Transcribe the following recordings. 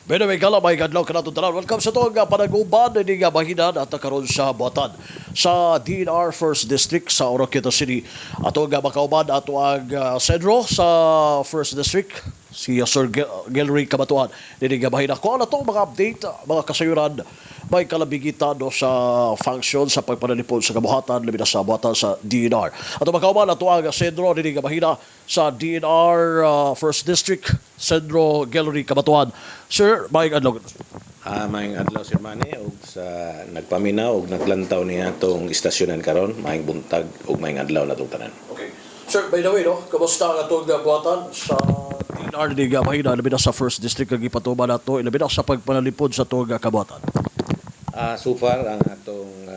Pero may kala may kadlaw ka natutunan. Welcome sa to nga panaguban ni nga bahinan at karon sa buhatan sa DNR First District sa Oroqueta City. Ato nga makauban ato ang Cedro sa First District si Sir Gelry Kabatuan. Dili nga bahinan ko ano to mga update, mga kasayuran may kalabigitan no, sa function sa pagpanalipod sa kabuhatan labi na sa buhatan sa DNR. Ato makauban ato ang Cedro dili nga bahina sa DNR First District Cedro Gelry Kabatuan. Sir, maayong adlaw. Maayong adlaw Sir Manny ug sa nagpaminaw ug naglantaw niya atong istasyonan karon, maayong buntag ug maayong adlaw natong tanan. Okay. Sir, by the way, no, kamusta ang atong buhatan sa DNR ni Gamahina, labi na sa First District kag ipatuman nato, labi na sa pagpanalipod sa atong kabuhatan? So far ang atong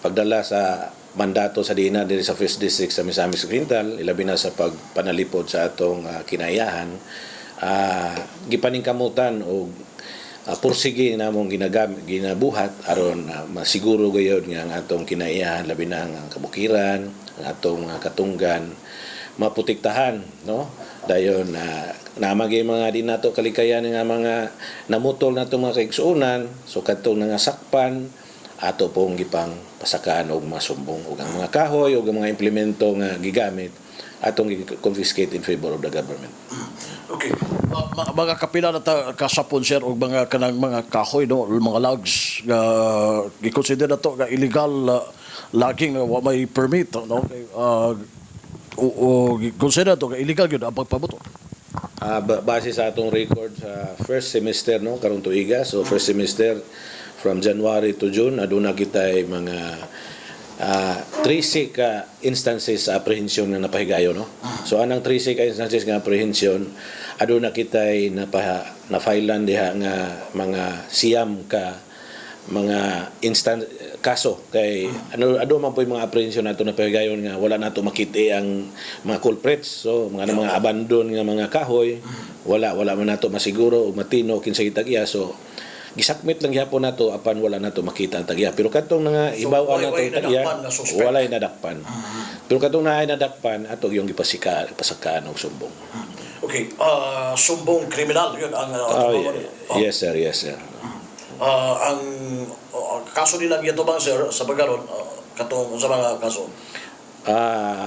pagdala sa mandato sa DNR diri sa First District sa Misamis Occidental, ilabi na sa pagpanalipod sa atong kinayahan, gipaningkamutan og pursige namong ginabuhat aron masiguro gayud nga ang atong kinaiyahan labi na ang kabukiran, ang atong katunggan maputiktahan, no? Dayon namagay mga di nato kalikayan nga mga namutol nato mga kaigsuonan, so kadtong nangasakpan ato pong gipang pasakaan og masumbong og ang mga kahoy og ang mga implemento nga gigamit atong confiscate in favor of the government. Okay. Mga kapila na kasapon sir og mga kanang mga kahoy no, mga logs nga gi-consider na to nga illegal logging wa may permit no. O consider to nga illegal gyud ang pagpabuto. Base sa atong record sa first semester no karong tuiga, so first semester from January to June aduna kitay mga 13 ka instances sa apprehension na napahigayon no. So anang 13 ka instances nga apprehension aduna kitay na-filean diha nga mga siyam ka mga kaso kay ano man po yung mga apprehension nato na pahigayon nga wala nato makita ang mga culprits, so mga abandon nga mga kahoy wala man nato masiguro o matino kinsay tagya, so gisakmit lang gyapon nato apan wala nato makita ang tagya, pero kadtong nga ibaw nato tagya walay nadakpan. Pero kadtong naay nadakpan ato yung gipasakaan og sumbong. Okay, sumbong kriminal yun ang Yes sir. ang kaso nila gitubang sir sa pagkaron katong sa mga kaso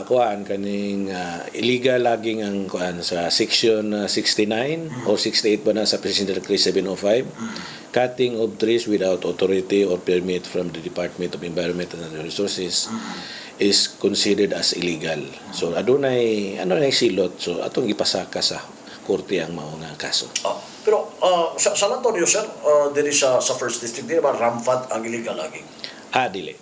kuan kaning illegal logging ang kuan sa section 69 o 68 ba na sa Presidential Decree 705, cutting of trees without authority or permit from the Department of Environment and Natural Resources is considered as illegal. So adunay silot, so atong ipasaka sa korte ang mao nga kaso. Pero sa San Antonio sir, diri sa First District di ba rampant ang illegal logging? Dili.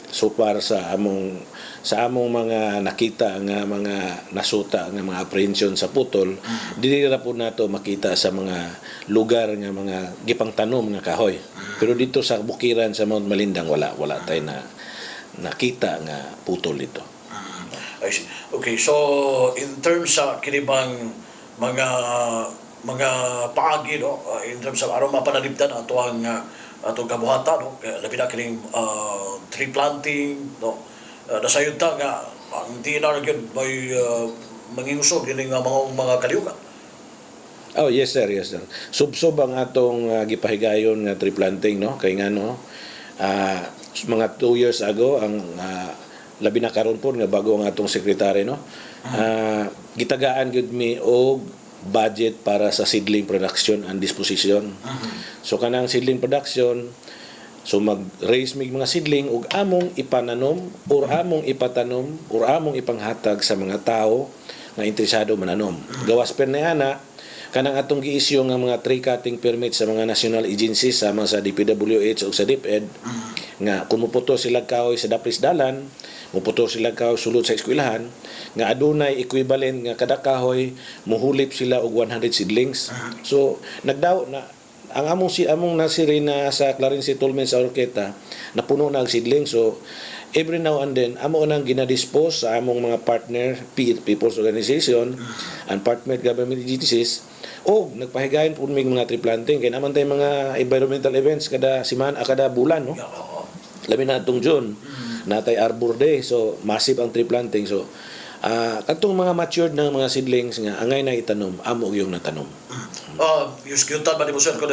So para sa among mga nakita nga mga nasuta nga mga apprehension sa putol, dili ra po nato makita sa mga lugar nga mga gipang tanom nga kahoy. Pero dito sa bukiran sa Mount Malindang wala tay na nakita nga putol dito. I see. Okay, so in terms sa kinibang mga paagi no, in terms of aron mapanalipdan ato ang atong kabuhatan no, labi na kining tree planting no, nasayod ta nga ang DNR gyud may mangingusog kining mga kaliukan. Yes sir. Subsob ang atong gipahigayon nga tree planting no, kay ngano mga 2 years ago ang labi na karon po nga bago ang atong sekretary no, gitagaan gyud mi og budget para sa seedling production and disposition. So kanang seedling production, so mag-raise mig mga seedling ug among ipananom or among ipatanom or among ipanghatag sa mga tao nga interesado mananom. Gawas per niana kanang atong gi-issue nga mga tree cutting permit sa mga national agencies sama sa DPWH ug sa DepEd nga kung muputo sila kahoy sa dapris dalan, muputo sila kahoy sulod sa eskwelahan nga adunay equivalent nga kada kahoy muhulip sila og 100 seedlings. So nagdaw na ang among nasiri na sa Clarence Settlement sa Oroqueta napuno na ang seedlings, so every now and then amo nang ginadispose sa among mga partner people's organization and partner government agencies o nagpahigayon po mig mga tree planting kay naman tay mga environmental events kada kada bulan no, labi na atong June natay Arbor Day, so massive ang tree planting. So katong mga matured na mga seedlings nga angay na itanom amo yung natanom. Yung skiyutan ba ni mo sir, kung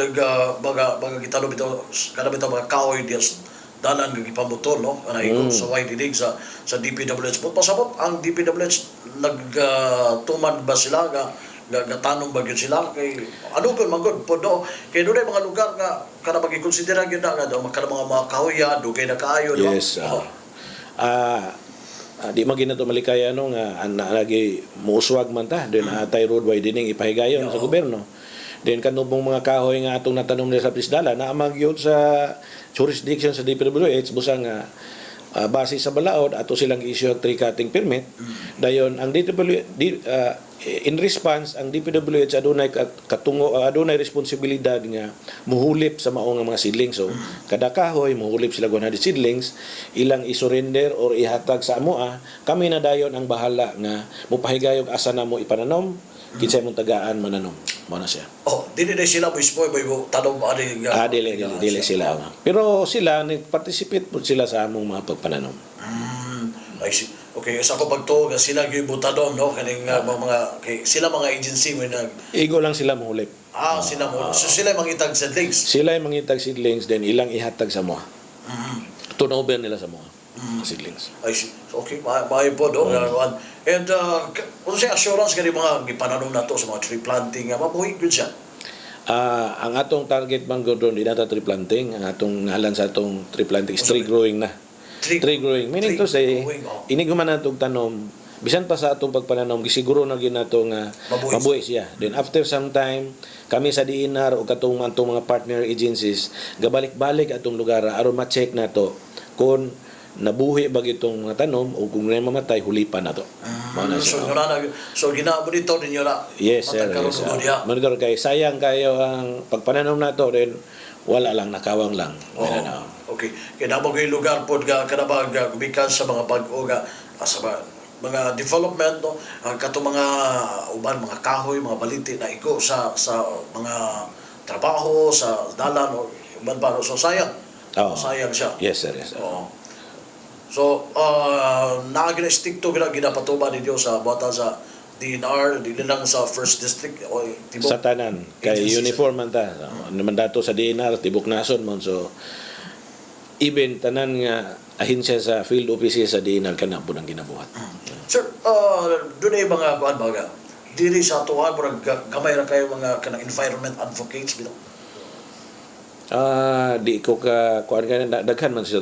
baga gitanong ito, kanang ito mga kahoy dias, dalan ng ipamutol, no? Ikot sa YDD sa DPWH. Pasabot, ang DPWH, nagtuman ba sila, tanong ba yun sila? Kay, ano ko, magod po, no? Kaya doon ay mga lugar nga, kana mag-ikonsidera yun na, kana mga kahoy yan, dugay na kaayo, di ba? Yes. Di magina to malikaya ano nga lagi muuswag man ta din atay road widening ipahigayon sa gobyerno. Then kanubong mga kahoy nga atong natanom nila sa Pisdala na magyud sa jurisdiction sa DPWH busang nga base sa balaod ato silang issue og tree cutting permit. Dayon ang in response ang DPWH adunay adunay responsibilidad nga muhulip sa mao nga mga seedlings. So kada kahoy muhulip sila 100 seedlings, ilang i-surrender or ihatag sa amoa, kami na dayon ang bahala nga mupahigayog asa na mo ipananom, kinsay mong tagaan mananom. Mao na siya. Dili na sila mismo may tanong ani nga. Dili sila. Pero sila nag-participate po sila sa among mga pagpananom. I see. Okay, sa ko pagtuo nga sila gyud butadom, no, kaning mga sila mga agency may Igo lang sila mahulip. Sila mo. So sila mangitag seedlings. Sila ay mangitag seedlings then ilang ihatag sa moa. Turnover nila sa moa. Seedlings. I see. So, okay, maayo po do. And kung sa assurance kani mga gipananom nato sa mga tree planting, mabuhi gyud siya. Ang atong target man gud doon di nata tree planting, ang atong ngalan sa atong tree planting is tree growing na. Tree growing. Meaning to say, inig man natong tanom, bisan pa sa atong pagpananom, gisiguro na gyud nato nga mabuhi siya. Then after some time, kami sa DNR o katong mga partner agencies, gabalik-balik atong lugar aron ma-check nato kung nabuhi ba itong mga tanom o kung may mamatay, hulipan na to. So gina-monitor ninyo na? Yes, sir. Monitor kayo. Sayang kayo ang pagpananom na to, then wala lang, nakawang lang. Okay. Kaya nabog yung lugar po kanabag gumikan sa mga bag-o sa mga development, no? Katong mga uban, mga kahoy, mga baliti na iko sa mga trabaho, sa dalan, o uban pa. So sayang. Sayang siya. Yes, sir. Yes, sir. So, stick to ginapatuba ninyo sa buhatan sa DNR, di lang sa First District o tibok? Sa tanan. Kay uniform man ta. Naman dato sa DNR, tibok nason mo. So, even tanan nga ahinsya sa field offices sa DNR kana po nang ginabuhat. Sir, doon ay mga baga. Diri sa tuwa, gamay ra kayo mga kanang environment advocates bitaw. Di ko kuan ka daghan man siya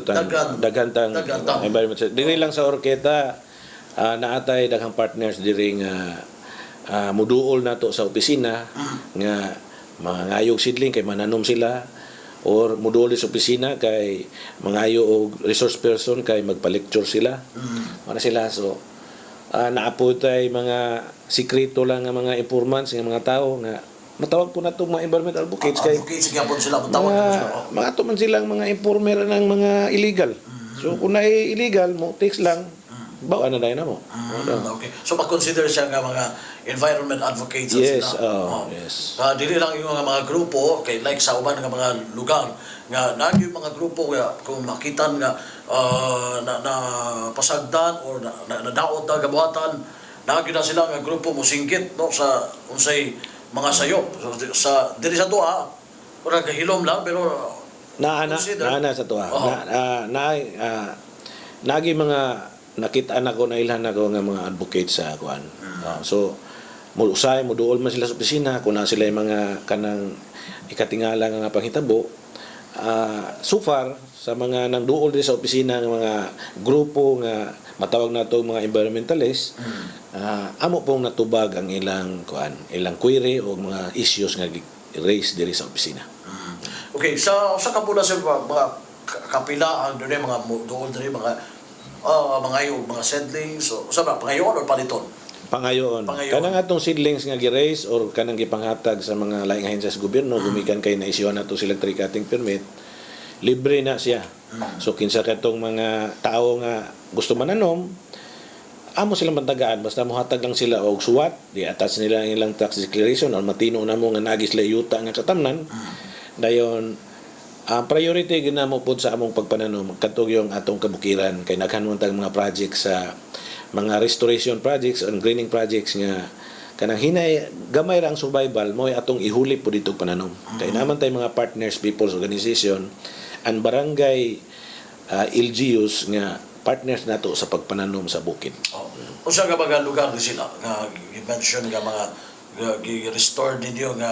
daghan tang environment. Diri lang sa Orketa naatay daghang partners diri nga muduol nato sa opisina nga mangayog seedling kay mananom sila or muduol sa opisina kay mangayo og resource person kay magpa-lecture sila. Ana sila so naapotay mga sikreto lang nga mga informants nga mga tao nga matawag po na itong mga environmental advocates kay mga tuman silang mga informer ng mga illegal. So kung na illegal mo takes lang bawa na na mo. Okay. So mag-consider siya nga mga environment advocates yes, sila. Yes. Dili lang yung mga grupo kay like sa uban nga mga lugar nga nagyo mga grupo nga kung makitan nga na pasagdan or nadaot na gabuhatan nagyo na sila nga grupo mo singgit no sa unsay mga sayop. So, sa diri sa tuwa, ora gahilom lang pero naana sa tuwa. Nagi mga nakita ko na ilhan ako nga mga advocates sa kuan. So usay mo duol man sila sa opisina kung na sila yung mga kanang ikatingala nga panghitabo. So far sa mga nang duol din sa opisina ng mga grupo nga matawag na to mga environmentalists, amo pong natubag ang ilang query o mga issues nga raised diri sa opisina. Okay, sa kapula sa mga kapila ang doon mga doon diri mga mga seedlings o sa pangayon or paliton. Pangayoon. Kanang atong seedlings nga gi-raise or kanang gipanghatag sa mga laing ahensya sa gobyerno gumikan kay na-issue na to silang tree cutting permit, libre na siya. So kinsa katong mga tao nga gusto mananom, amo silang matagaan basta mohatag lang sila og suwat, di attach nila ang ilang tax declaration or matino na mo nga nagis layuta nga katamnan. Dayon ang priority ginamo pud sa among pagpananom katong yung atong kabukiran kay naghan man tag mga projects sa mga restoration projects and greening projects nga kanang hinay gamay ra ang survival mo atong ihuli po dito pananom. Kay naman tay mga partners people's organization and barangay LGUs nga partners nato sa pagpananom sa bukid. Usa ka mga lugar ni sila nga i-mention nga mga gi-restore ninyo nga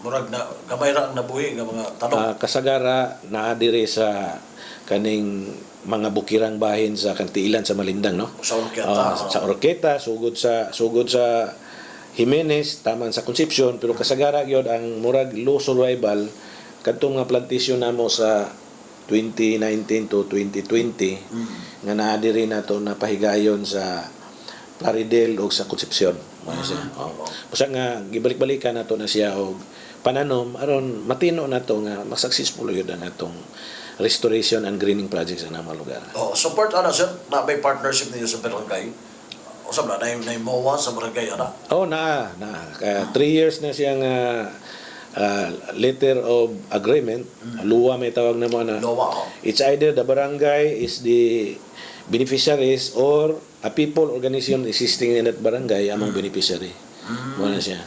murag na gamay ra ang nabuhi nga mga tanong. Kasagara naa diri sa kaning mga bukirang bahin sa Kantiilan sa Malindang, no? Sa Orqueta. Sa Orqueta, sugod sa Jimenez, taman sa Concepcion, pero kasagara gyud ang murag low survival kadtong mga plantation namo sa 2019 to 2020 nga naa diri nato napahigayon sa Plaridel o sa Concepcion. Basta nga gibalik-balikan nato na siya og pananom aron matino nato nga mas successful gyud ang atong restoration and greening projects sa mga lugar. Support ana sir na may partnership ninyo sa barangay. Usab na na MOA sa barangay ana. Kaya 3 years na siyang letter of agreement. Luwa may tawag na mo na. Luwa. It's either the barangay is the beneficiaries or a people organization existing in that barangay among beneficiary. Mo na siya.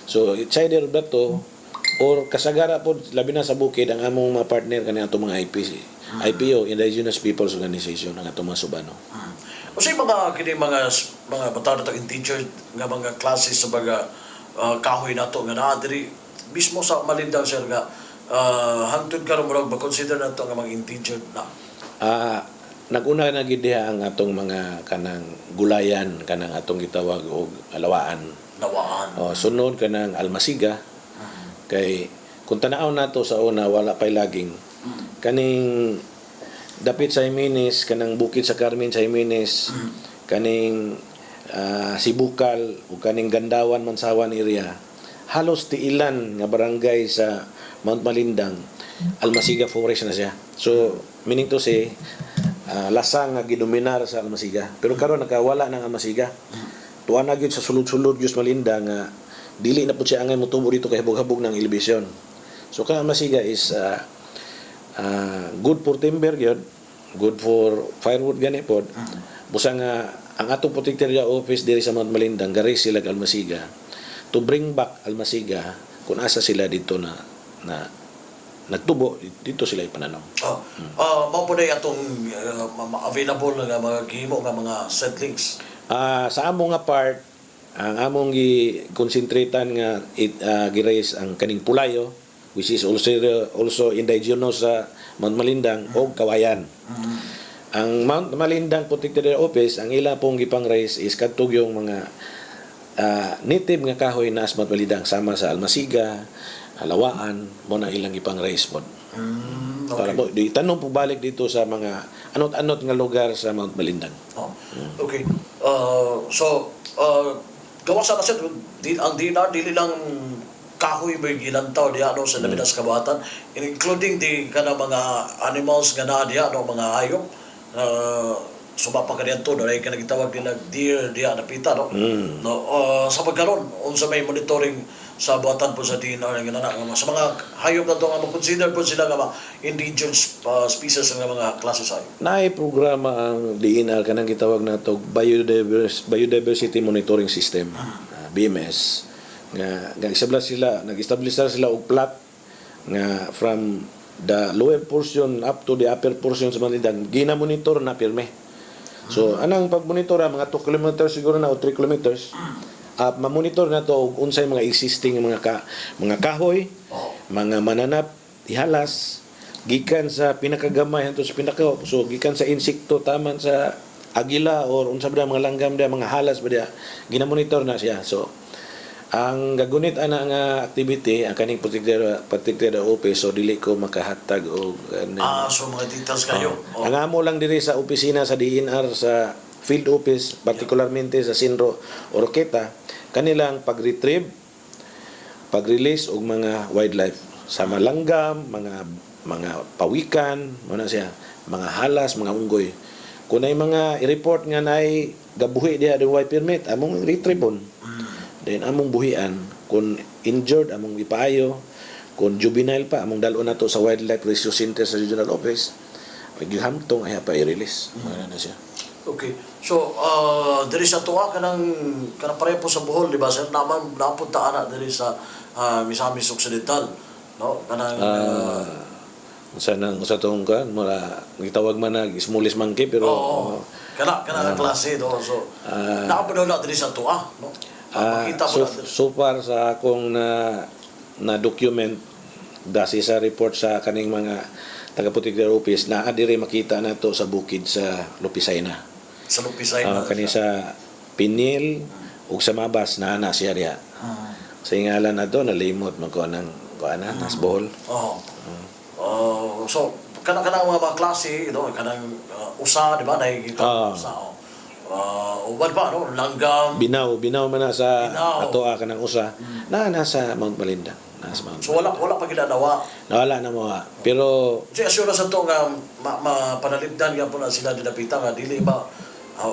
So it's either that to or kasagara po labi na sa bukid ang among mga partner kani atong mga IPO, Indigenous Peoples Organization ang atong mga subano. Kasi mga bataw na endangered nga mga klase sa mga kahoy nato nga naa diri mismo sa Malindang sir nga hangtod karon murag ba-consider nato nga mga endangered na. Naguna na gid diha ang atong mga kanang gulayan kanang atong gitawag og alawaan. Sunod kanang almasiga. Kay kung tanaw nato sa una wala pay laging kaning dapit sa Jimenez kanang bukid sa Carmen sa Jimenez kaning Sibukal o kaning Gandawan Mansawan area halos tiilan nga barangay sa Mount Malindang almasiga forest na siya. So meaning to say lasang nga gidominar sa almasiga pero karon nakawala nang almasiga. Tuwa na gyud sa sulod-sulod gyud Malindang nga dili na po siya angay motubo dito kay habog-habog ng elevation. So kaya masiga is good for timber yun, good for firewood gani po. Busa nga ang atong protector office diri sa Mount Malindang garis sila almasiga to bring back almasiga kung asa sila dito na nagtubo dito sila ipananom. Mao po na atong available nga mga gihimo nga mga seedlings. Sa among nga part ang among gi-concentratean nga gi-raise ang kaning pulayo which is also indigenous sa Mount Malindang o kawayan. Ang Mount Malindang Protected Office ang ila pong gipang-raise is kadtog yung mga native nga kahoy na sa Mount Malindang sama sa almasiga, alawaan mo na ilang gipang-raise po. Para mo itanong po balik dito sa mga anot-anot nga lugar sa Mount Malindang. Okay. Gawa sa kasi ang DNR dili lang kahoy may gilantaw diha sa Labinas Kabuhatan, including di kana mga animals nga naa diha mga hayop sumapa ka diyan na ay kanagitawag nila deer diha napita sa pagkaron unsa may monitoring sa buhatan po sa DNR nga sa mga hayop na to nga mo-consider po sila nga endangered species nga mga klase sa hayop. Naay programa ang DNR kanang gitawag nato Biodiversity Monitoring System, BMS. Nag-establish sila og plot nga from the lower portion up to the upper portion sa Malindang gina-monitor na pirme. So anang pag-monitor mga 2 kilometers siguro na o 3 kilometers ma-monitor na to unsay mga existing mga kahoy, mga mananap, ihalas gikan sa pinakagamay hangtod sa pinaka so gikan sa insekto taman sa agila or unsa ba mga langgam mga halas ba gina-monitor na siya. So ang gagunit ana nga activity ang kaning protected office so dili ko makahatag og so mga details kayo. Ang amo lang diri sa opisina sa DNR sa field office particularmente sa Sinro Orqueta kanilang pag-retrieve pag-release og mga wildlife sa malanggam mga pawikan muna siya mga halas mga unggoy kung ay mga i-report nga nay gabuhi diha way permit among retrieve then among buhian kung injured among ipaayo kung juvenile pa among dalo na to sa wildlife rescue center sa regional office pag gihamtong ay pa i-release na siya. Okay. So, diri sa tuwa kanang pareho po sa Bohol, di ba? Sir, napunta ana diri sa Misamis Occidental, no? Kanang Sa tong kan mura gitawag man nag smulis monkey pero kana klase do. So, napunta na diri sa tuwa, no? Makita so, mo na. so far sa akong na document dasi sa report sa kaning mga taga-Putik office na adire makita na to sa bukid sa Lupisay na. Sa Lupisay na. Kani sa Pinil ug sa Mabas na siya diha. Sa ngalan na to nalimot man ko nang kuana nas Bohol. So kanang mga klase, you know, kanang usa, di ba? Nakikita usa. Uban pa, no? Langgam. Binaw man na sa Binaw. ato kanang usa na nasa Mount Malinda. Nasa Mount So wala pa ginadawa. Nawala na mo. Pero So asura sa to nga mapanalipdan nga po na sila dinapita nga dili ba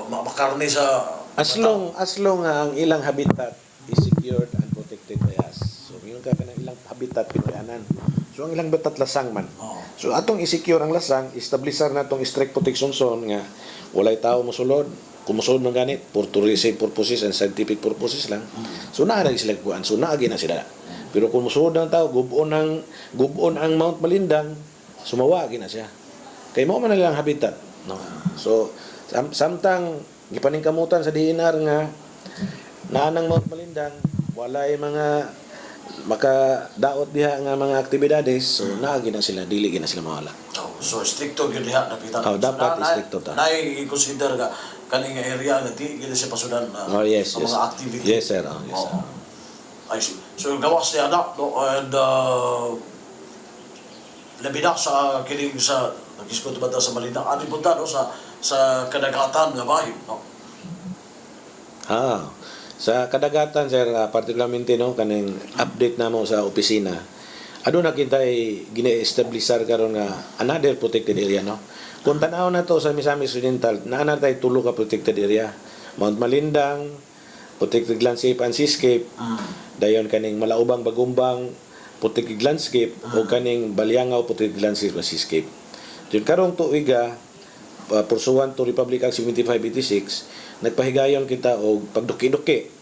makarne sa as long ang ilang habitat is secured and protected by us. So yun ka kanang ilang habitat pinuyanan. So ang ilang habitat lasang man. So atong i-secure ang lasang, establisher na tong strict protection zone nga walay tao mosulod. Kung mosulod man ganit for tourism purposes and scientific purposes lang. So naa sila kuan. So naagi na sila. Pero kung mosulod ng tao gubon ang Mount Malindang, sumawagi na siya. Kay mao man na lang habitat, no. So samtang gipaningkamutan sa DNR nga naanang Mount Malindang walay mga makadaot diha nga mga aktibidades, so naagi na sila, dili na sila mawala. So stricto gyud diha napita. Dapat stricto ta. Nay i-consider nga kaning area nga di gyud siya pasudan Yes, sa yes. mga activity. Yes, sir. Yes, sir. I see. So gawas ni anak, no, and labi na sa kining sa nag-iskwento ba ta sa Malinda, ating punta, no, sa kadagatan nga bahin, no? Sa kadagatan, sir, particularmente no kaning update namo sa opisina. Aduna kitay gine-establisher karon nga another protected area, no. Kung tanaw na to sa Misamis Occidental, naana tay tulo ka protected area. Mount Malindang, protected landscape and seascape. Dayon kaning Malaubang Bagumbang, protected landscape o kaning Balyangaw protected landscape and seascape. Diyon karong tuiga pursuant to Republic Act 7586, nagpahigayon kita og pagduki-duki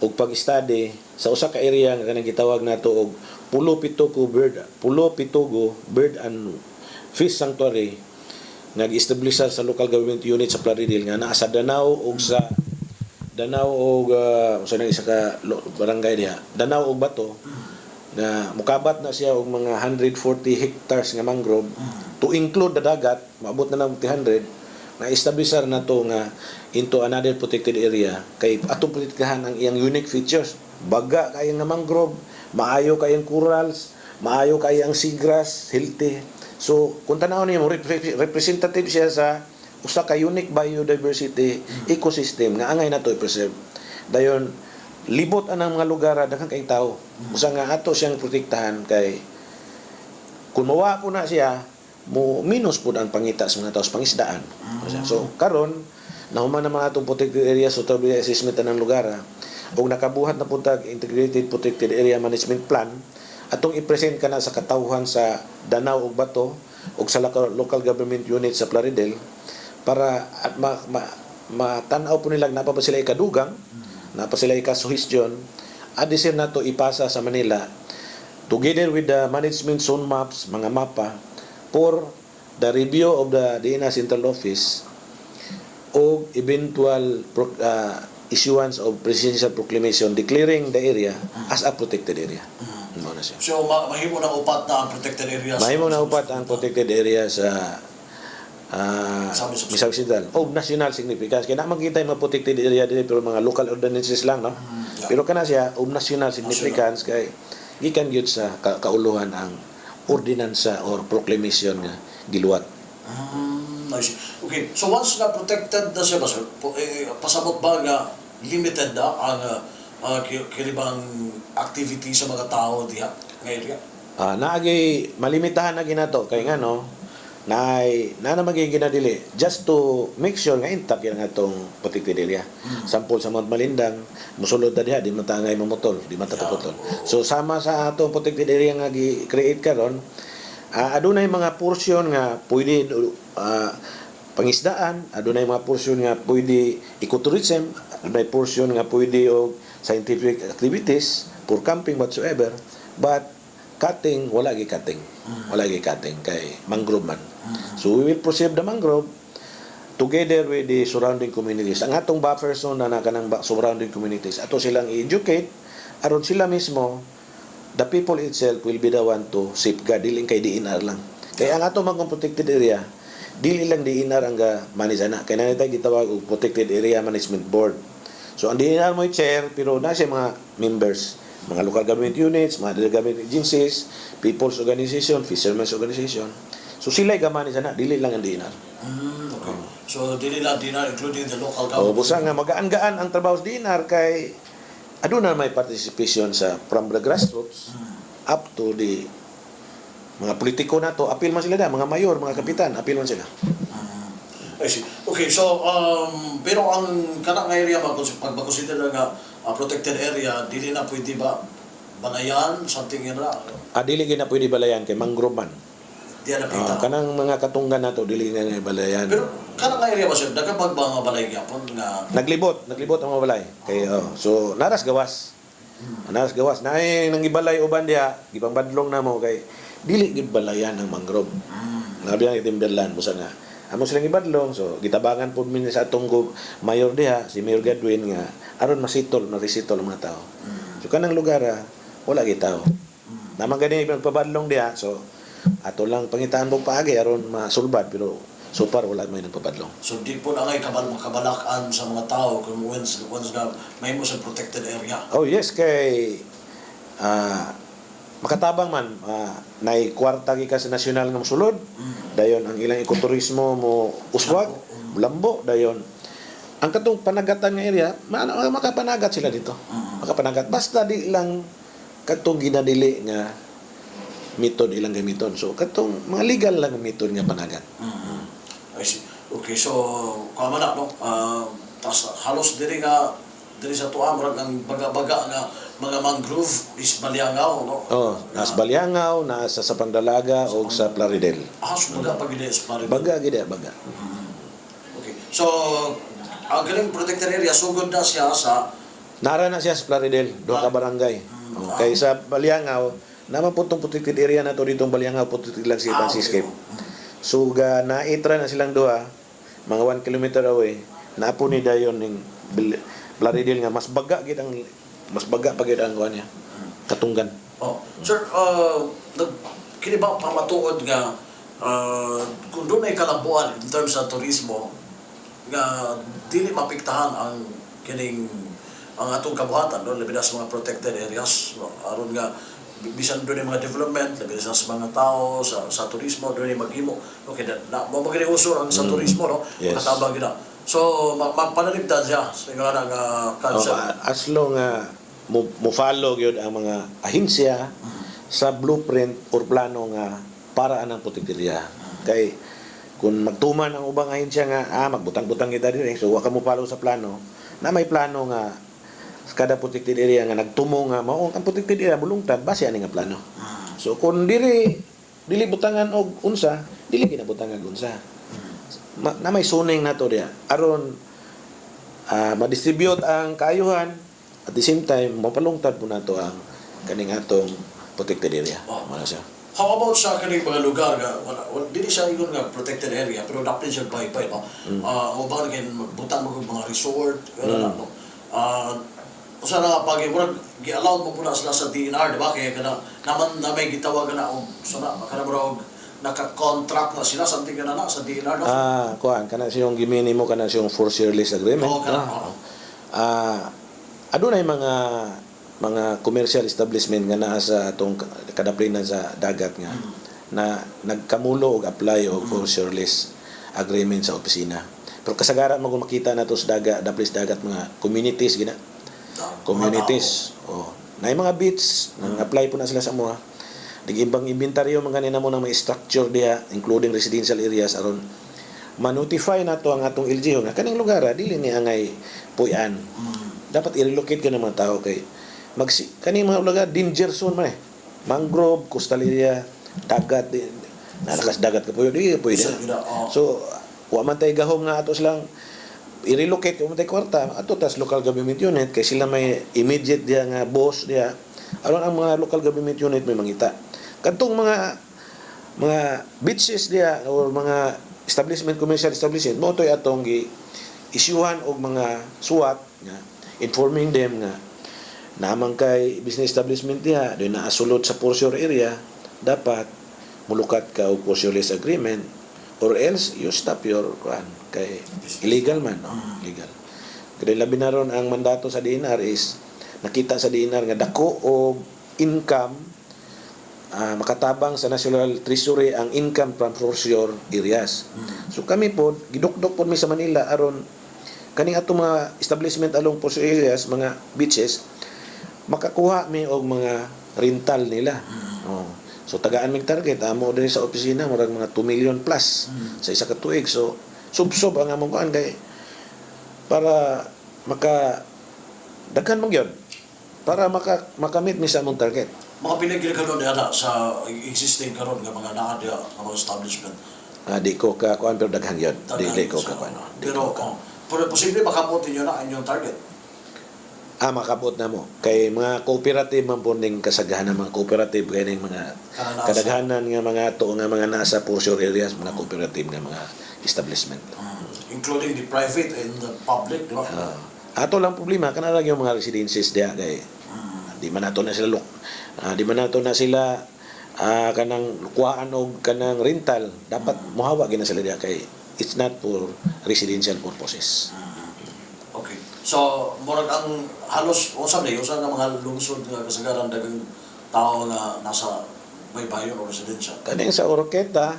og pag-study sa usa ka area nga kanang gitawag nato og Pulo Pitugo Bird and Fish Sanctuary nag-establish sa local government unit sa Plaridel nga naa sa Danao og sa nang isa ka barangay diha Danao og Bato na mukabat na siya og mga 140 hectares nga mangrove to include the dagat maabot na ng 300 na establisher na to nga into another protected area kay atong protektahan ang iyang unique features baga kay nga mangrove maayo kay ang corals maayo kay ang seagrass healthy. So kung tanaw niyo representative siya sa usa ka unique biodiversity ecosystem nga angay nato i-preserve. Dayon libot anang mga lugar daghang kay tao. Usa nga ato siyang protektahan kay kung mawa po na siya mo minus po ang pangita sa mga tao sa pangisdaan. So karon nahuman na mga atong protected area so tabi assessment ng lugar ug nakabuhat na punta integrated protected area management plan atong i-present kana sa katawhan sa Danao ug Bato ug sa local government unit sa Plaridel para at matanaw po nila napa ba sila ikadugang napa sila ikasuhestyon adisir nato ipasa sa Manila together with the management zone maps mga mapa for the review of the DNR Central Office o eventual issuance of presidential proclamation declaring the area as a protected area. So mahimo na upat na ang protected area. Mahimo na upat ang protected area sa Misamis Occidental. O national significance. Kaya na makita yung mga protected area dito pero mga local ordinances lang, no? Pero kana siya, of national significance kay gikan gyud sa kauluhan ang ordinansa or proclamation nga giluwat. Okay. So once na protected na siya ba, sir, pasabot ba nga limited na ang kilibang activity sa mga tao diha nga area? Naagi malimitahan na ginato kay nga no na naman ginadili just to make sure nga intact yung atong protected area. Sample sa Mount Malindang musulod na diha di matangay mamutol, di mataputol. So sama sa atong protected area nga gi-create karon adunay mga portion nga pwede pangisdaan, adunay mga portion nga pwede ecotourism, adunay portion nga pwede og scientific activities for camping whatsoever, but cutting wala gi cutting. Wala gi cutting kay mangrove man. So we will preserve the mangrove together with the surrounding communities. Ang atong buffer zone na kanang surrounding communities, ato silang i-educate aron sila mismo, the people itself will be the one to safeguard, dili kay DNR lang. Kaya ang atong mga protected area, dili lang DNR ang manizana. Kaya na tayo gitawag og Protected Area Management Board. So ang DNR mo chair, pero na siya mga members, mga local government units, mga government agencies, people's organization, fishermen's organization. So sila gamani sana, dili lang ang DNR. Okay. So dili lang DNR including the local O government. busa nga magaan-gaan ang trabaho sa DNR kay aduna may participation sa from the grassroots up to the mga politiko na to, apil man sila da, mga mayor, mga kapitan, apil man sila. I see. Okay, so pero ang kanang area pag-consider nga protected area, dili na pwede ba banayan something yun na? Dili gina pwede balayan kay mangrove man. Di na pita. Kanang mga katunggan na to, dili nga balayan. Pero kanang area ba sir, nagkapag mga balay gyapon nga Naglibot ang mga balay. Kay so naras gawas. Naras gawas na nangibalay uban diha, gipang badlong na mo kay dili gid balayan ang mangrove. Nabi ang itimberlan busa nga. Amo silang ibadlong, so gitabangan pud min sa atong mayor diha, si Mayor Godwin nga aron masitol, marisitol ang mga tao. So kanang lugar wala gid tao. Naman gani pagpabadlong diha, so ato lang pangitaan mo paagi aron masulbad, pero so far wala may nagpabadlong. so di po na ngay makabalakan sa mga tao kung once na may mo sa protected area. Oh yes, kay makatabang man nay kwarta gi ka sa nasyonal nga mosulod. Dayon ang ilang ekoturismo mo uswag, lambo dayon. Ang katong panagatan nga area, makapanagat sila dito. Makapanagat basta di lang katong ginadili nga method ilang gamiton. So katong mga legal lang method nga panagat. I see. Okay, so kama na no. Tas halos diri sa tuwa murag ang baga-baga nga mga mangrove is Baliangaw no. Nas Baliangaw, nasa sa Pangdalaga o sa Plaridel. So baga pag ide sa pare. Baga gid baga. Okay. So ang galing protected area sugod na siya sa Nara na siya sa Plaridel, duha ka barangay. Kay sa Baliangaw, naman po itong protected area na to ditong Baliangaw, protected lang si Franciscape. So, naitra na silang duha, mga 1 kilometer away, naapo ni dayon ng Plaridel nga, mas baga pa gid ang kuha niya, katunggan. Sir, kini ba pamatuod nga kung doon ay kalabuan in terms sa turismo nga dili mapiktahan ang kining ang atong kabuhatan no labi na sa mga protected areas no aron nga bisan doon yung mga development labi na sa mga tao sa turismo doon yung maghimo okay na magiging uso ang sa turismo no Yes. katabang gina so magpanaligtad siya sa nga concept As long mo follow gyud ang mga ahensya sa blueprint or plano nga para anang protected area. Kay kung magtuman ang ubang ahensya nga magbutang-butang kita diri so wa ka mo follow sa plano na may plano nga sa kada protected area nga nagtumo nga mao ang protected area bulungtad base ani nga plano. So kung dili butangan og unsa, dili kinabutangan og unsa. Na may suning nato diha aron ma-distribute ang kaayuhan at the same time mapalungtad po nato ang kaning atong protected area. Mao siya. How about sa kaning mga lugar nga dili siya ingon nga protected area pero dapat siya bay-bay ba? O ba kay magbutang mo mga resort no? Usa na pag gi-allowed mo puna sila sa DNR di ba kaya kana naman na may gitawag na og sana kana bro naka-contract na sila something kana na sa DNR no? Kuan kana siyong gimini mo kana siyong 4-year lease agreement. Adunay mga commercial establishment nga naa sa atong kadaplinan sa dagat nga na nagkamulo og apply og 4-year lease agreement sa opisina. Pero kasagaran mo kung makita nato sa dagat mga communities gina. Communities. Na mga beach nang apply po na sila sa mga nag-ibang inventaryo mga nina mo ng mga structure diha including residential areas aron ma-notify nato ang atong LGU nga kaning lugar dili ni angay puyan. Dapat i-relocate ka ng mga tao kay kaning mga lugar danger zone man mangrove, coastal area, dagat nalakas dagat ka pwede. So wa man tay gahom nga ato silang i-relocate kung tay kwarta ato tas local government unit kay sila may immediate dia nga boss dia aron ang mga local government unit may mangita kadtong mga beaches dia or mga establishment commercial establishment mo toy atong gi-isyuhan og mga suwat nga informing them nga namang kay business establishment dia doy naasulod sa force area dapat mulukat ka og force lease agreement or else you stop your kay illegal man no illegal kay labi na ron ang mandato sa DNR is nakita sa DNR nga dako og income makatabang sa National Treasury ang income from force areas so kami po gidukdok po mi sa Manila aron kaning atong mga establishment along force areas mga beaches makakuha mi og mga rental nila so tagaan mig target amo diri sa opisina murag mga 2 million plus sa isa ka tuig so sub-sub ang among kuan kay para daghan man gyud para makamit mi sa among target. Mga pinagilagano niya sa existing karon nga mga naa diya nga mga establishment. Di ko ka kuan pero daghan gyud. Di ko ka kuan. Pero posible makabuti niyo na ang inyong target. Makabot na mo kay mga cooperative man po ning kasagahan ng mga cooperative kay ning mga kadaghanan nga mga to nga mga nasa force areas mga cooperative nga mga establishment including the private and the public di ba? Ato lang problema kana lang yung mga residences dia kay di man nato na sila kanang kuhaan og kanang rental dapat mohawa gina sila dia kay it's not for residential purposes. Okay. So, murag ang halos usab nga mga lungsod nga kasagaran daghang tao nga nasa baybayon o residensya. Kaning sa Oroqueta,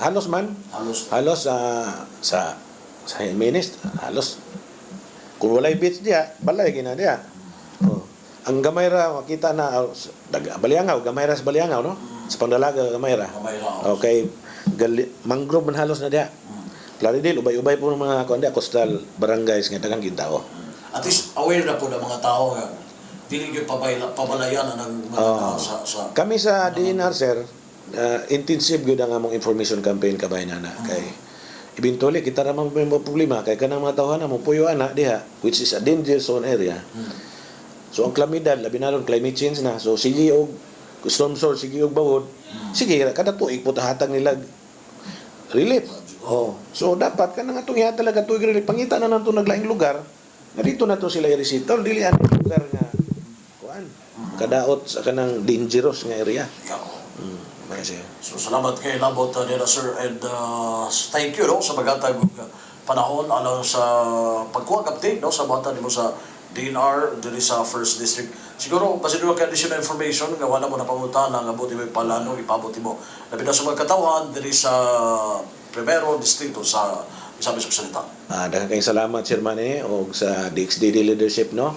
halos sa Jimenez, halos kung walay beach diya, balay gina diya. Ang gamay ra makita na Baliangaw, gamay ra sa Baliangaw no? Sa Pangdalaga gamay ra. Okay, mangrove man halos na diya. Plaridel, ubay-ubay po ng mga coastal barangays nga daghang gintao. At least aware na po ng mga tao nga dili gyud pabalayan ng mga tao sa kami sa DNR sir, intensive gyud ang among information campaign kabayan na kay eventually kita ra man may problema kay kanang mga tawhan mo puyo ana diha which is a danger zone area. So ang kalamidad labi na ron climate change na. So sige og storm surge, sige og bawod. Sige kada tuig putahatag nila relief. So dapat kanang atong iya talaga tuig relief pangita na nanto naglaing lugar. Na dito na to sila i-resita dili ang lugar nga kuan. Kadaot sa kanang dangerous nga area. So salamat kay labot nila sir and thank you no sa magatag panahon alang sa pagkuha update no sa bata nimo sa DNR diri sa 1st District. Siguro pasiduro ka additional information nga wala mo na pangutana nga buti mo palano ipabot mo. Labi na sa magkatawhan diri sa Primero Distrito sa Misamis Occidental. Daghang kayong salamat Sir Manny og sa DXDD leadership no.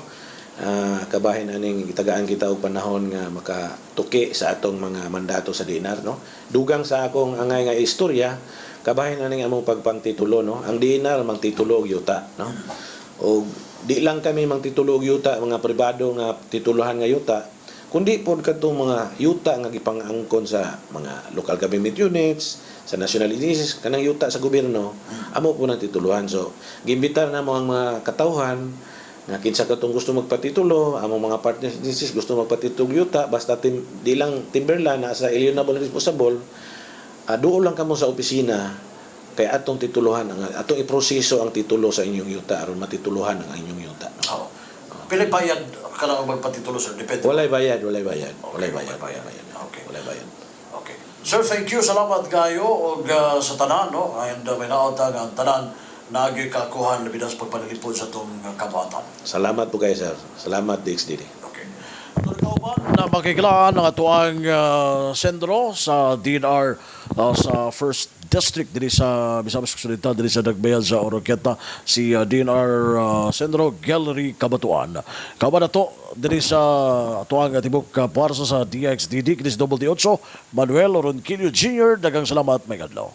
Kabahin aning gitagaan kita og panahon nga makatuki sa atong mga mandato sa DNR no. Dugang sa akong angay nga istorya kabahin aning among pagpangtitulo no. Ang DNR mangtitulo og yuta no. Og di lang kami mangtitulo og yuta mga pribado nga tituluhan nga yuta kundi pod kadtong mga yuta nga gipang-angkon sa mga local government units sa national agencies kanang yuta sa gobyerno amo po nang tituluhan so giimbitar na mo ang mga katawhan nga kinsa katong gusto magpatitulo among mga partners agencies gusto magpatitulo yuta basta di lang timberland na sa alienable responsible duol lang kamo sa opisina kay atong tituluhan atong iproseso ang titulo sa inyong yuta aron matituluhan ang inyong yuta. Pila bayad ka lang magpatitulo sir depende. Walay bayad. Okay. Walay bayad. Okay. Sir, thank you. Salamat kayo og sa tanan no and may naotag ang tanan nagi kakuhan labi sa pagpanalipod sa tong kabatan. Salamat po kayo sir. Salamat DXDD. Okay. Na makikilaan ang atuang sendro sa DNR sa 1st District diri sa Misamis Occidental diri sa Dagbayan sa Oroqueta si DNR Sendro Gallery Kabatuan. Kauban nato diri sa atuang tibok puwersa sa DXDD kinis 28 Manuel Ronquillo Jr. Daghang salamat may adlaw.